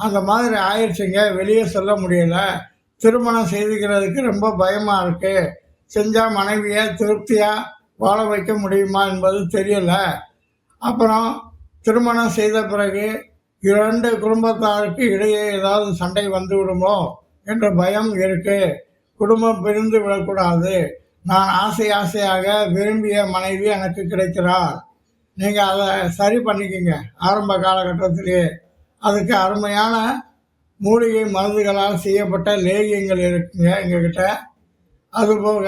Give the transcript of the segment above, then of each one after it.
அந்த மாதிரி ஆயிடுச்சுங்க. வெளியே சொல்ல முடியல. திருமணம் செய்துக்கிறதுக்கு ரொம்ப பயமாக இருக்குது. செஞ்சால் மனைவியை திருப்தியாக வாழ வைக்க முடியுமா என்பது தெரியல. அப்புறம் திருமணம் செய்த பிறகு 2 குடும்பத்தாருக்கு இடையே ஏதாவது சண்டை வந்து விடுமோ என்ற பயம் இருக்குது. குடும்பம் பிரிந்து விடக்கூடாது. நான் ஆசையாக விரும்பிய மனைவி எனக்கு கிடைக்கிறார். நீங்கள் அதை சரி பண்ணிக்கிங்க ஆரம்ப காலகட்டத்திலேயே. அதுக்கு அருமையான மூலிகை மருந்துகளால் செய்யப்பட்ட லேகியங்கள் இருக்குங்க எங்ககிட்ட. அதுபோக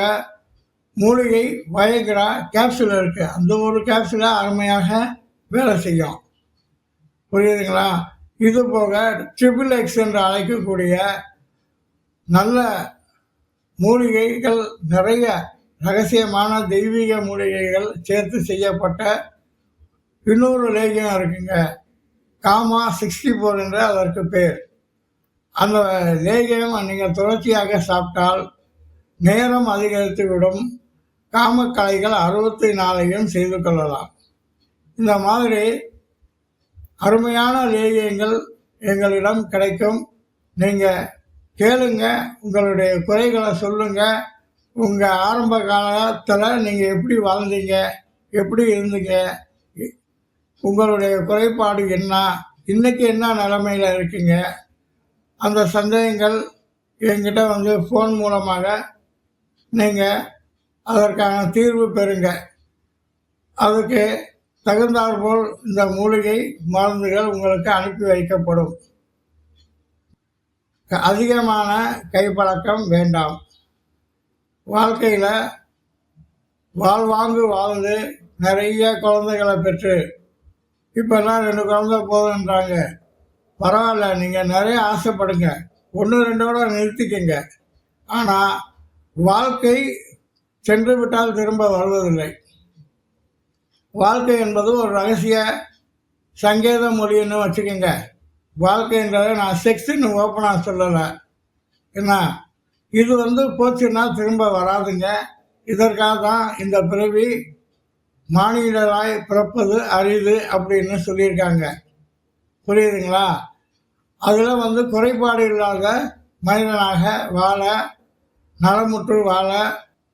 மூலிகை வயக்ரா கேப்சூல் இருக்குது. அந்த ஒரு கேப்சூலாக அருமையாக வேலை செய்யும். புரியுதுங்களா? இது போக XXX என்று அழைக்கக்கூடிய நல்ல மூலிகைகள், நிறைய ரகசியமான தெய்வீக மூலிகைகள் சேர்த்து செய்யப்பட்ட இன்னொரு லேகியம் இருக்குங்க. காமா 64 என்று அதற்கு பேர். அந்த லேகியம் நீங்கள் தொடர்ச்சியாக சாப்பிட்டால் நேரம் அதிகரித்து விடும். காமக்கலைகள் 64 செய்து கொள்ளலாம். இந்த மாதிரி அருமையான லேகியங்கள் எங்களிடம் கிடைக்கும். நீங்கள் கேளுங்க, உங்களுடைய குறைகளை சொல்லுங்கள். உங்கள் ஆரம்ப காலத்தில் நீங்கள் எப்படி வாழ்ந்தீங்க, எப்படி இருந்தீங்க, உங்களுடைய குறைபாடு என்ன, இன்றைக்கி என்ன நிலைமையில் இருக்கீங்க, அந்த சந்தேகங்கள் என்கிட்ட வந்து ஃபோன் மூலமாக நீங்கள் அதற்கான தீர்வு பெறுங்க. அதுக்கு தகுந்தாற்போல் இந்த மூலிகை மருந்துகள் உங்களுக்கு அனுப்பி வைக்கப்படும். அதிகமான கைப்பழக்கம் வேண்டாம். வாழ்க்கையில் வாழ்வாங்கு வாழ்ந்து நிறைய குழந்தைகளை பெற்று இப்போல்லாம் 2 குழந்தை போதுன்றாங்க. பரவாயில்ல, நீங்கள் நிறைய ஆசைப்படுங்க. 1 2ஓட நிறுத்திக்கங்க. ஆனால் வாழ்க்கை சென்று விட்டால் திரும்ப வருவதில்லை. வாழ்க்கை என்பது ஒரு ரகசிய சங்கேத மொழின்னு வச்சுக்கோங்க. வாழ்க்கைன்றதை நான் செக்ஸ்ன்னு ஓப்பனாக சொல்லலை. ஏன்னா இது வந்து போச்சுன்னா திரும்ப வராதுங்க. இதற்காக தான் இந்த பிறவி மானிடராய் பிறப்பது அரிது அப்படின்னு சொல்லியிருக்காங்க. புரியுதுங்களா? அதில் வந்து குறைபாடு இல்லாத மனிதனாக வாழ, நலமுற்று வாழ,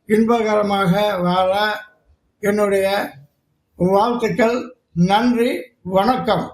இன்பகரமாக வாழ என்னுடைய வாழ்த்துக்கள். நன்றி, வணக்கம்.